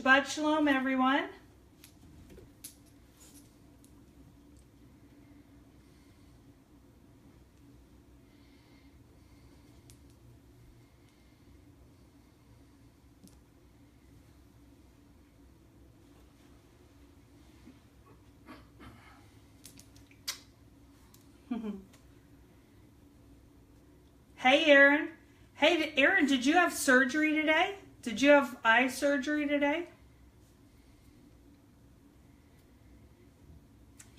Shabbat Shalom, everyone. Hey, Aaron. Hey, Aaron, did you have surgery today? Did you have eye surgery today?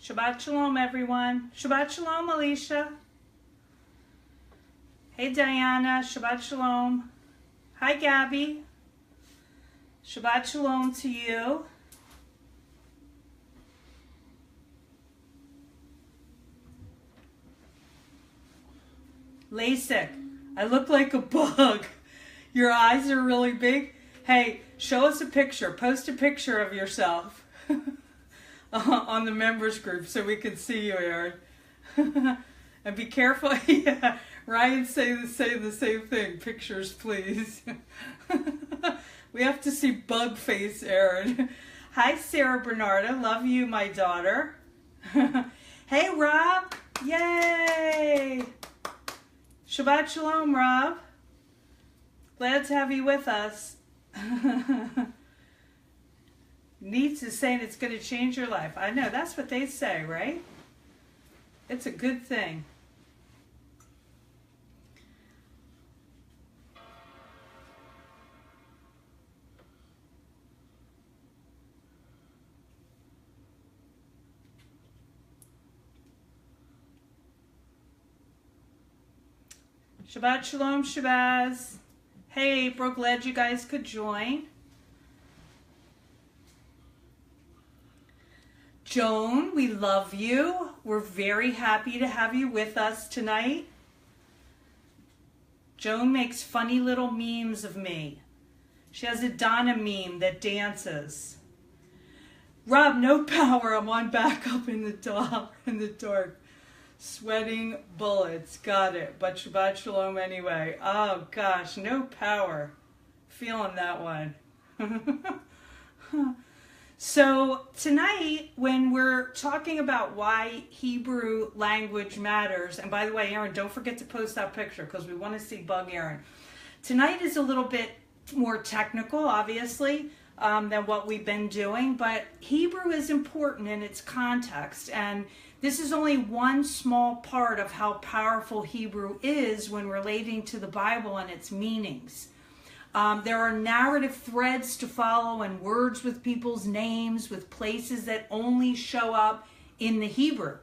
Shabbat Shalom, everyone. Shabbat Shalom, Alicia. Hey, Diana. Shabbat Shalom. Hi, Gabby. Shabbat Shalom to you. LASIK. I look like a bug. Your eyes are really big. Hey, show us a picture. Post a picture of yourself on the members group so we can see you, Aaron. And be careful. Yeah, Ryan say the same thing. Pictures, please. We have to see bug face, Aaron. Hi, Sarah Bernarda. Love you, my daughter. Hey, Rob. Yay. Shabbat Shalom, Rob. Glad to have you with us. Neats is saying it's going to change your life. I know, that's what they say, right? It's a good thing. Shabbat Shalom, Shabazz. Hey, April, glad you guys could join. Joan, we love you. We're very happy to have you with us tonight. Joan makes funny little memes of me. She has a Donna meme that dances. Rob, no power. I'm on backup in the dark. Sweating bullets. Got it. But Shabbat Shalom anyway. Oh gosh, no power. Feeling that one. So tonight, when we're talking about why Hebrew language matters, and by the way, Aaron, don't forget to post that picture because we want to see Bug Aaron. Tonight is a little bit more technical, obviously, than what we've been doing, but Hebrew is important in its context, and this is only one small part of how powerful Hebrew is when relating to the Bible and its meanings. There are narrative threads to follow and words with people's names, with places that only show up in the Hebrew.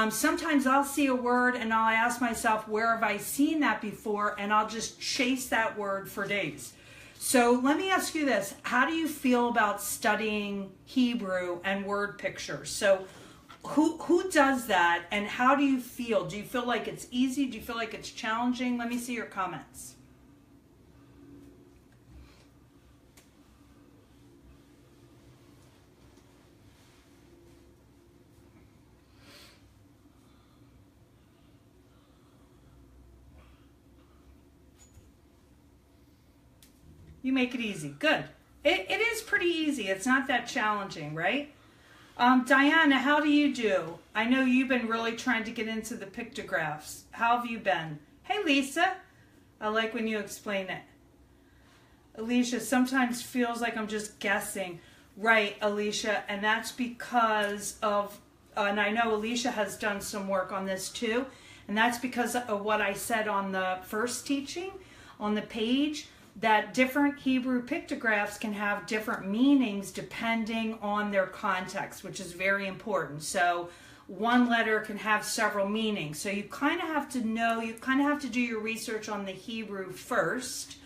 Sometimes I'll see a word and I'll ask myself, where have I seen that before? And I'll just chase that word for days. So let me ask you this. How do you feel about studying Hebrew and word pictures? So who does that, and how do you feel? Do you feel like it's easy? Do you feel like it's challenging? Let me see your comments. You make it easy. Good. It is pretty easy. It's not that challenging, right? Diana, how do you do? I know you've been really trying to get into the pictographs. How have you been? Hey, Lisa. I like when you explain it. Alicia, sometimes feels like I'm just guessing. Right, Alicia, and that's because of, and I know Alicia has done some work on this too, and that's because of what I said on the first teaching on the page, that different Hebrew pictographs can have different meanings depending on their context, which is very important. So one letter can have several meanings. So you kind of have to know, you kind of have to do your research on the Hebrew first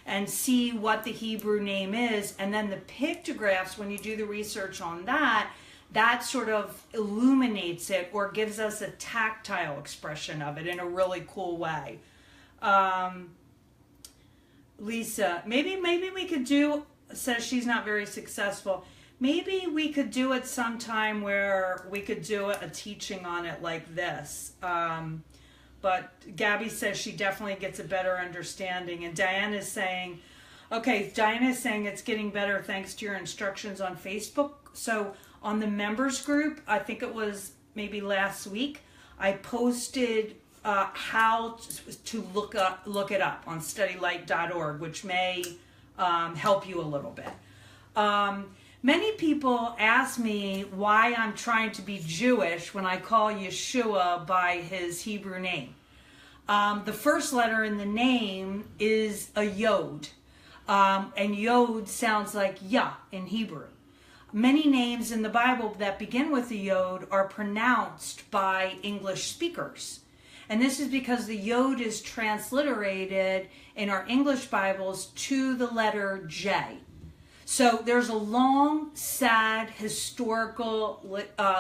and see what the Hebrew name is. And then the pictographs, when you do the research on that, that sort of illuminates it or gives us a tactile expression of it in a really cool way. Lisa, maybe we could do, says she's not very successful. Maybe we could do it sometime where we could do a teaching on it like this. But Gabby says she definitely gets a better understanding. And Diane is saying, Okay, Diana is saying it's getting better thanks to your instructions on Facebook. So on the members group, I think it was maybe last week, I posted how to look it up on studylight.org, which may help you a little bit. Many people ask me why I'm trying to be Jewish when I call Yeshua by his Hebrew name. The first letter in the name is a yod. And yod sounds like Yah in Hebrew. Many names in the Bible that begin with a yod are pronounced by English speakers. And this is because the yod is transliterated in our English Bibles to the letter J. So there's a long, sad, historical,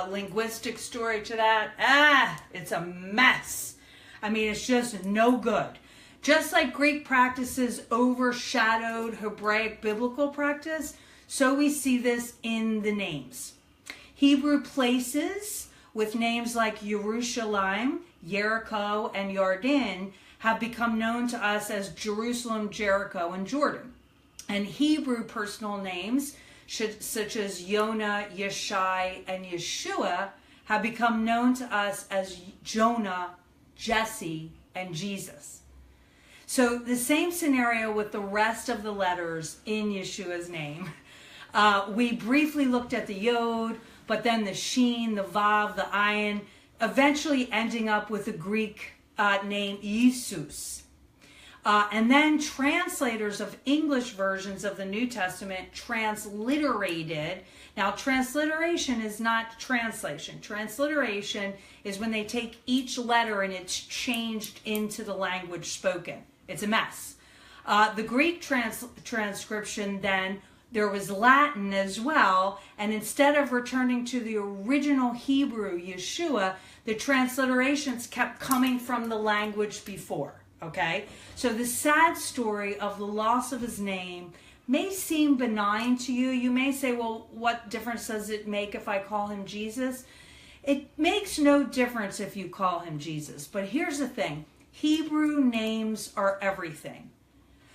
linguistic story to that. It's a mess. I mean, it's just no good. Just like Greek practices overshadowed Hebraic biblical practice, so we see this in the names. Hebrew places with names like Yerushalayim, Jericho, and Yarden have become known to us as Jerusalem, Jericho, and Jordan. And Hebrew personal names, such as Yonah, Yeshai, and Yeshua, have become known to us as Jonah, Jesse, and Jesus. So the same scenario with the rest of the letters in Yeshua's name. We briefly looked at the Yod, but then the Shin, the Vav, the Ayin, eventually ending up with the Greek name Jesus. And then translators of English versions of the New Testament transliterated. Now, transliteration is not translation. Transliteration is when they take each letter and it's changed into the language spoken. It's a mess. The Greek transcription then, there was Latin as well, and instead of returning to the original Hebrew, Yeshua, the transliterations kept coming from the language before. Okay, so the sad story of the loss of his name may seem benign to you. You may say, well, what difference does it make if I call him Jesus? It makes no difference if you call him Jesus. But here's the thing. Hebrew names are everything.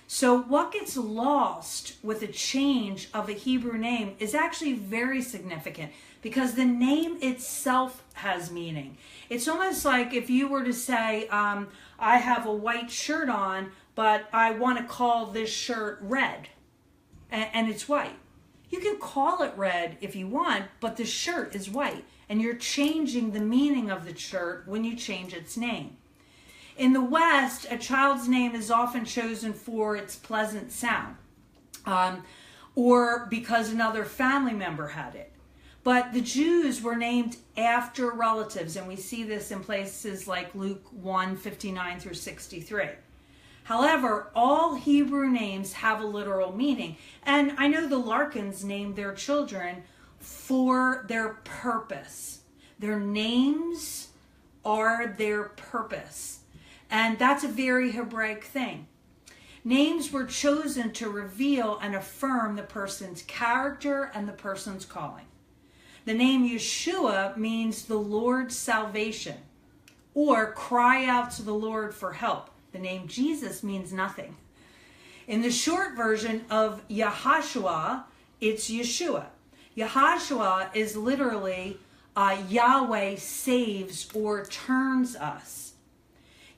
So what gets lost with a change of a Hebrew name is actually very significant because the name itself has meaning. It's almost like if you were to say, I have a white shirt on, but I want to call this shirt red, and it's white. You can call it red if you want, but the shirt is white, and you're changing the meaning of the shirt when you change its name. In the West, a child's name is often chosen for its pleasant sound, or because another family member had it. But the Jews were named after relatives, and we see this in places like Luke 1:59 through 63. However, all Hebrew names have a literal meaning. And I know the Larkins named their children for their purpose. Their names are their purpose. And that's a very Hebraic thing. Names were chosen to reveal and affirm the person's character and the person's calling. The name Yeshua means the Lord's salvation, or cry out to the Lord for help. The name Jesus means nothing. In the short version of Yahashua, it's Yeshua. Yahashua is literally Yahweh saves or turns us.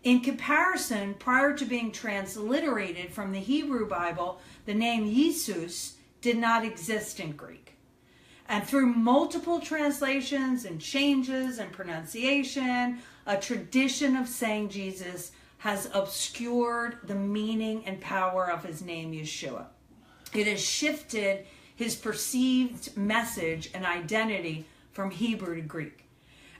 In comparison, prior to being transliterated from the Hebrew Bible, the name Jesus did not exist in Greek. And through multiple translations and changes and pronunciation, a tradition of saying Jesus has obscured the meaning and power of his name, Yeshua. It has shifted his perceived message and identity from Hebrew to Greek.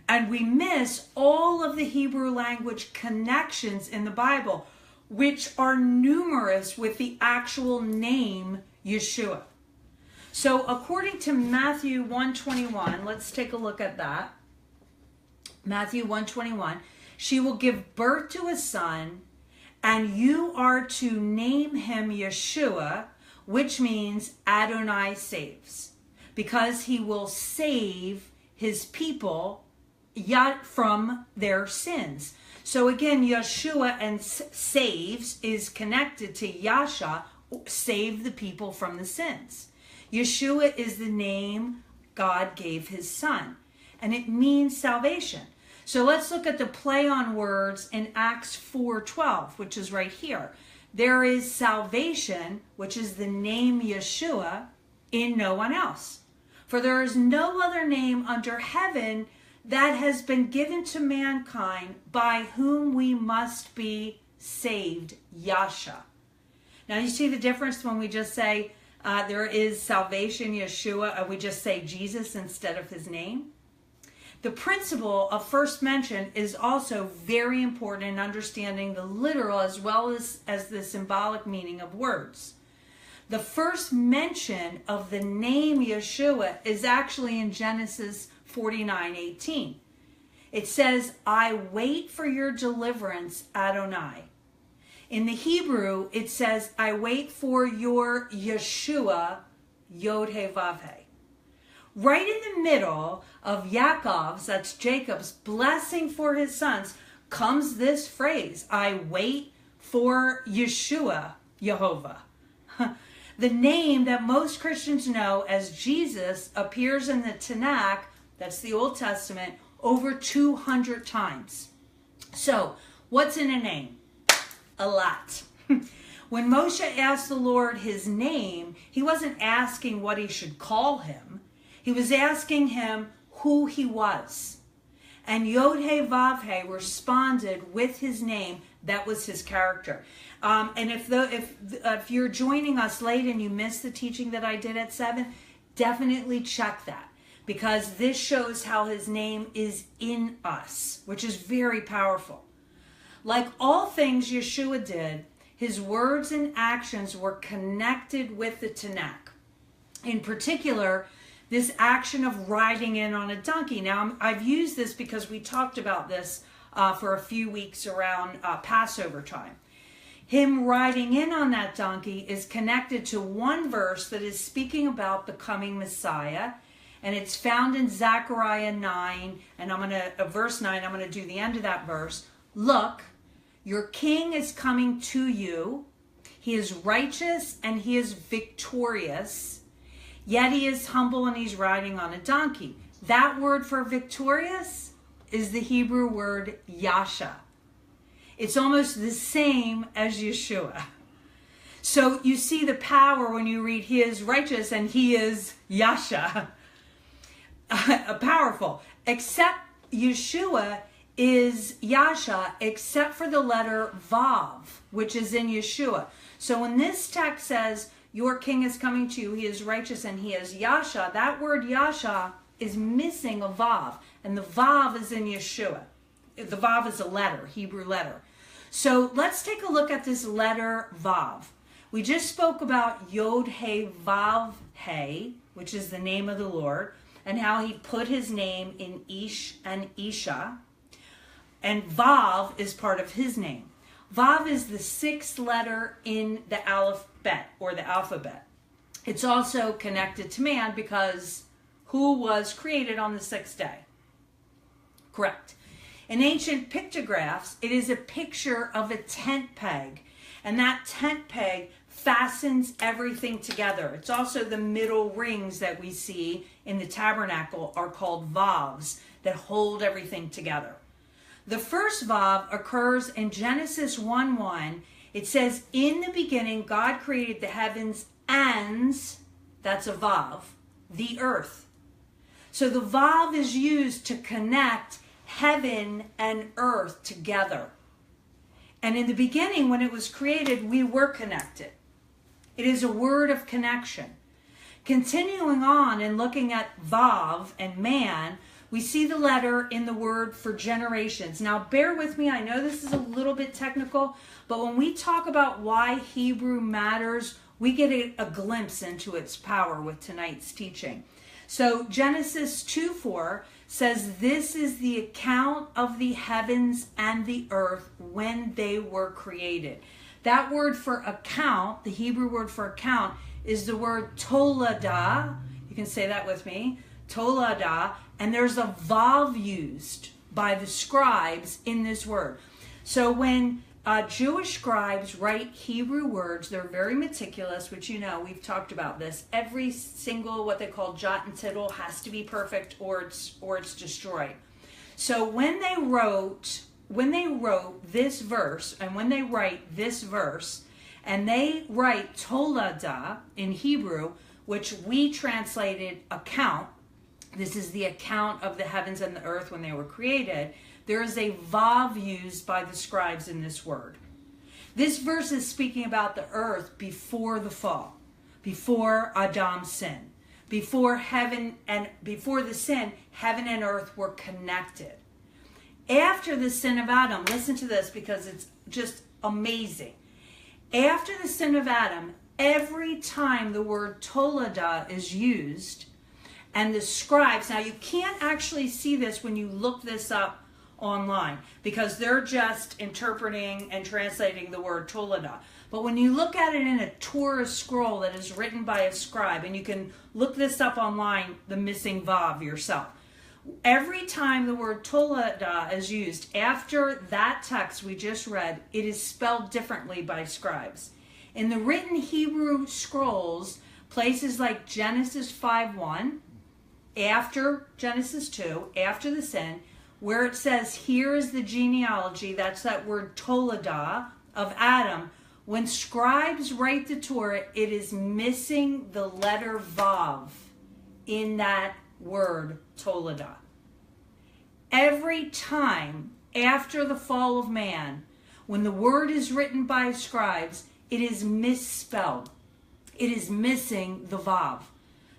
And we miss all of the Hebrew language connections in the Bible, which are numerous with the actual name Yeshua. So according to Matthew 1:21, let's take a look at that. Matthew 1:21, she will give birth to a son, and you are to name him Yeshua, which means Adonai saves, because he will save his people from their sins. So again, Yeshua and saves is connected to Yasha, save the people from the sins. Yeshua is the name God gave his son, and it means salvation. So let's look at the play on words in Acts 4:12, which is right here. There is salvation, which is the name Yeshua, in no one else. For there is no other name under heaven that has been given to mankind by whom we must be saved, Yasha. Now you see the difference when we just say there is salvation, Yeshua, we just say Jesus instead of his name? The principle of first mention is also very important in understanding the literal as well as the symbolic meaning of words. The first mention of the name Yeshua is actually in Genesis 49:18. It says, I wait for your deliverance, Adonai. In the Hebrew, it says, I wait for your Yeshua, Yod-Heh-Vav-Heh. Right in the middle of Yaakov's, that's Jacob's, blessing for his sons, comes this phrase, I wait for Yeshua, Jehovah. The name that most Christians know as Jesus appears in the Tanakh, that's the Old Testament, over 200 times. So, what's in a name? A lot. When Moshe asked the Lord his name, he wasn't asking what he should call him. He was asking him who he was. And Yod-Heh-Vav-Heh responded with his name. That was his character. And if you're joining us late and you missed the teaching that I did at 7, definitely check that. Because this shows how his name is in us, which is very powerful. Like all things Yeshua did, his words and actions were connected with the Tanakh. In particular, this action of riding in on a donkey. Now, I've used this because we talked about this for a few weeks around Passover time. Him riding in on that donkey is connected to one verse that is speaking about the coming Messiah, and it's found in Zechariah 9, and verse 9, I'm going to do the end of that verse. Look, your king is coming to you. He is righteous and he is victorious, yet he is humble and he's riding on a donkey. That word for victorious is the Hebrew word Yasha. It's almost the same as Yeshua. So you see the power when you read he is righteous and he is Yasha. Powerful. Except Yeshua is Yasha except for the letter Vav, which is in Yeshua. So when this text says, your king is coming to you, he is righteous and he is Yasha, that word Yasha is missing a Vav. And the Vav is in Yeshua. The Vav is a letter, Hebrew letter. So let's take a look at this letter Vav. We just spoke about Yod-Heh-Vav-Heh, which is the name of the Lord, and how he put his name in Ish and Isha. And Vav is part of his name. Vav is the 6th letter in the alphabet, or the alphabet. It's also connected to man because who was created on the 6th day? Correct. In ancient pictographs, it is a picture of a tent peg. And that tent peg fastens everything together. It's also the middle rings that we see in the tabernacle are called Vavs that hold everything together. The first Vav occurs in Genesis 1:1. It says, in the beginning, God created the heavens and, that's a Vav, the earth. So the Vav is used to connect heaven and earth together. And in the beginning, when it was created, we were connected. It is a word of connection. Continuing on and looking at Vav and man, we see the letter in the word for generations. Now, bear with me. I know this is a little bit technical, but when we talk about why Hebrew matters, we get a glimpse into its power with tonight's teaching. So Genesis 2:4 says, this is the account of the heavens and the earth when they were created. That word for account, the Hebrew word for account, is the word tolada. You can say that with me. Tolada. And there's a vav used by the scribes in this word. So when Jewish scribes write Hebrew words. They're very meticulous, which we've talked about this. Every single what they call jot and tittle has to be perfect, or it's destroyed. So when they wrote this verse, and when they write this verse, and they write Toledah in Hebrew, which we translated account. This is the account of the heavens and the earth when they were created. There is a vav used by the scribes in this word. This verse is speaking about the earth before the fall, before Adam's sin, before the sin, heaven and earth were connected. After the sin of Adam, listen to this because it's just amazing. After the sin of Adam, every time the word Toledah is used, and the scribes, now you can't actually see this when you look this up online because they're just interpreting and translating the word Toledah. But when you look at it in a Torah scroll that is written by a scribe, and you can look this up online, the missing vav yourself. Every time the word Toledah is used after that text we just read, it is spelled differently by scribes. In the written Hebrew scrolls, places like Genesis 5:1, after Genesis 2, after the sin, where it says, here is the genealogy, that's that word Toledah of Adam. When scribes write the Torah, it is missing the letter Vav in that word Toledah. Every time after the fall of man, when the word is written by scribes, it is misspelled. It is missing the Vav,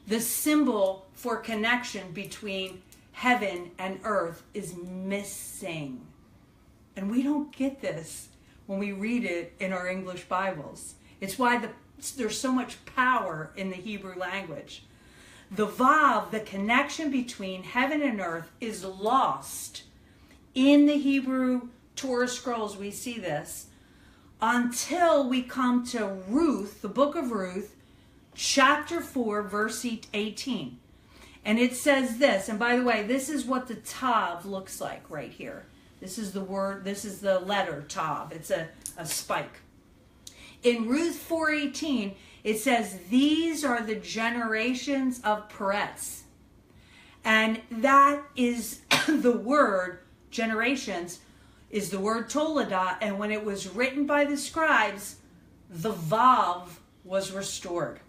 the symbol for connection between heaven and earth is missing. And we don't get this when we read it in our English Bibles. It's why there's so much power in the Hebrew language. The Vav, the connection between heaven and earth, is lost. In the Hebrew Torah scrolls, we see this until we come to Ruth, the book of Ruth, chapter 4, verse 18. And it says this, and by the way, this is what the tav looks like right here. This is the word, this is the letter tav. It's a spike. In Ruth 4:18, it says, these are the generations of Peretz. And that is the word, generations, is the word Toledah. And when it was written by the scribes, the Vav was restored.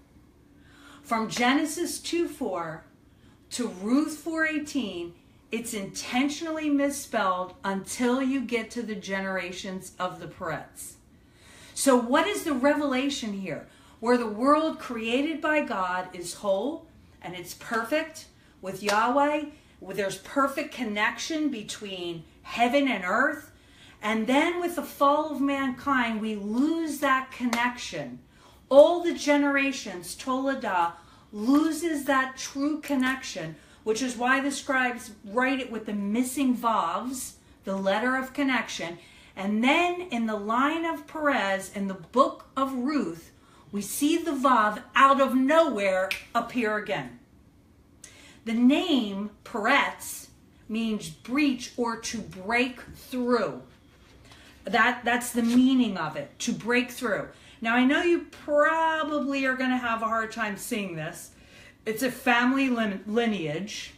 From Genesis 2:4 to Ruth 4:18, it's intentionally misspelled until you get to the generations of the Peretz. So what is the revelation here? Where the world created by God is whole and it's perfect with Yahweh, where there's perfect connection between heaven and earth. And then with the fall of mankind, we lose that connection. All the generations, Toledah, loses that true connection, which is why the scribes write it with the missing vavs, the letter of connection. And then in the line of Perez, in the book of Ruth, we see the vav out of nowhere appear again. The name Peretz means breach or to break through. That's the meaning of it, to break through. Now, I know you probably are going to have a hard time seeing this. It's a family lineage.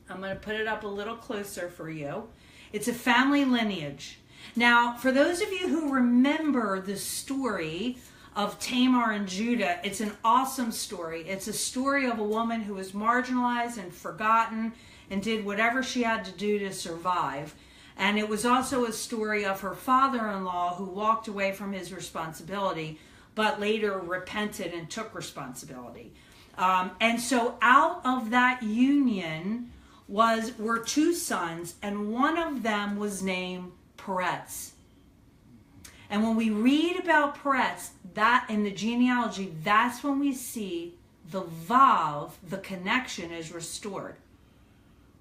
I'm going to put it up a little closer for you. It's a family lineage. Now, for those of you who remember the story of Tamar and Judah, it's an awesome story. It's a story of a woman who was marginalized and forgotten and did whatever she had to do to survive. And it was also a story of her father-in-law who walked away from his responsibility, but later repented and took responsibility. And so out of that union were two sons, and one of them was named Peretz. And when we read about Peretz, that in the genealogy, that's when we see the Vav, the connection, is restored.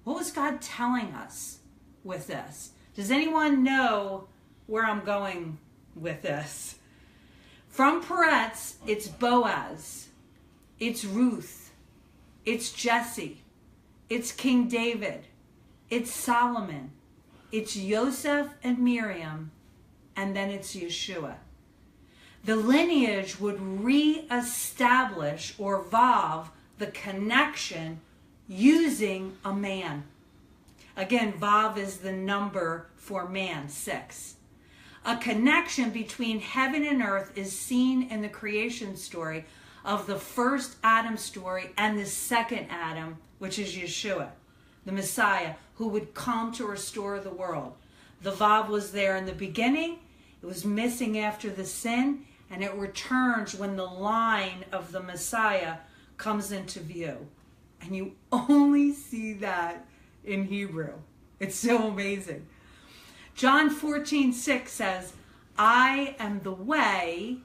What was God telling us with this? Does anyone know where I'm going with this? From Peretz, it's Boaz, it's Ruth, it's Jesse, it's King David, it's Solomon, it's Joseph and Miriam, and then it's Yeshua. The lineage would re-establish or vav the connection using a man. Again, vav is the number for man, 6. A connection between heaven and earth is seen in the creation story of the first Adam story and the second Adam, which is Yeshua, the Messiah, who would come to restore the world. The vav was there in the beginning. It was missing after the sin, and it returns when the line of the Messiah comes into view. And you only see that in Hebrew. It's so amazing. John 14:6 says, I am the way,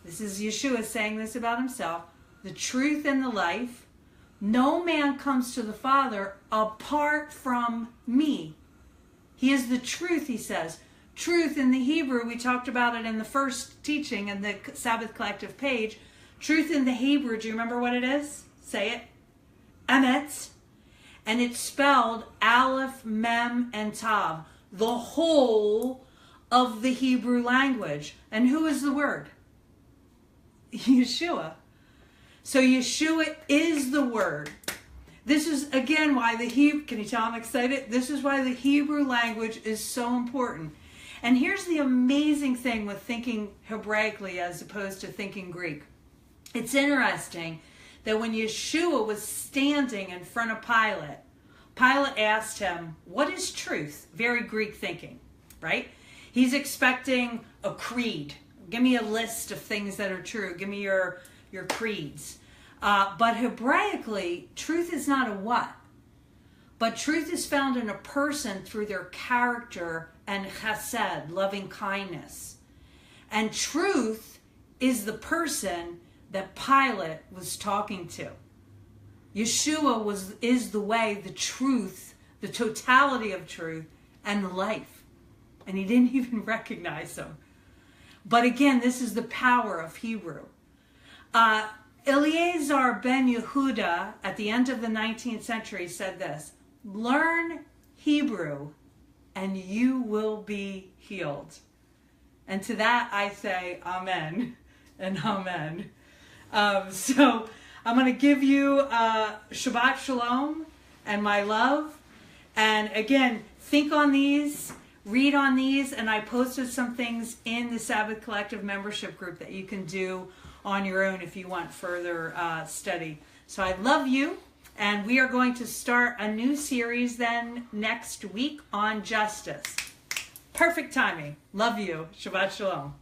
this is Yeshua saying this about himself, the truth and the life. No man comes to the Father apart from me. He is the truth, he says. Truth in the Hebrew, we talked about it in the first teaching in the Sabbath Collective page. Truth in the Hebrew, do you remember what it is? Say it. Emet. And it's spelled Aleph, Mem, and Tav. The whole of the Hebrew language. And who is the word? Yeshua. So Yeshua is the word. This is, again, why the Hebrew, can you tell I'm excited? This is why the Hebrew language is so important. And here's the amazing thing with thinking Hebraically as opposed to thinking Greek. It's interesting that when Yeshua was standing in front of Pilate, Pilate asked him, what is truth? Very Greek thinking, right? He's expecting a creed. Give me a list of things that are true. Give me your creeds. But Hebraically, truth is not a what. But truth is found in a person through their character and chesed, loving kindness. And truth is the person that Pilate was talking to. Yeshua is the way, the truth, the totality of truth, and the life. And he didn't even recognize him. But again, this is the power of Hebrew. Eliezer ben Yehuda, at the end of the 19th century, said this, learn Hebrew and you will be healed. And to that I say amen and amen. So I'm going to give you Shabbat Shalom and my love. And again, think on these, read on these, and I posted some things in the Sabbath Collective membership group that you can do on your own if you want further study. So I love you, and we are going to start a new series then next week on justice. Perfect timing. Love you. Shabbat Shalom.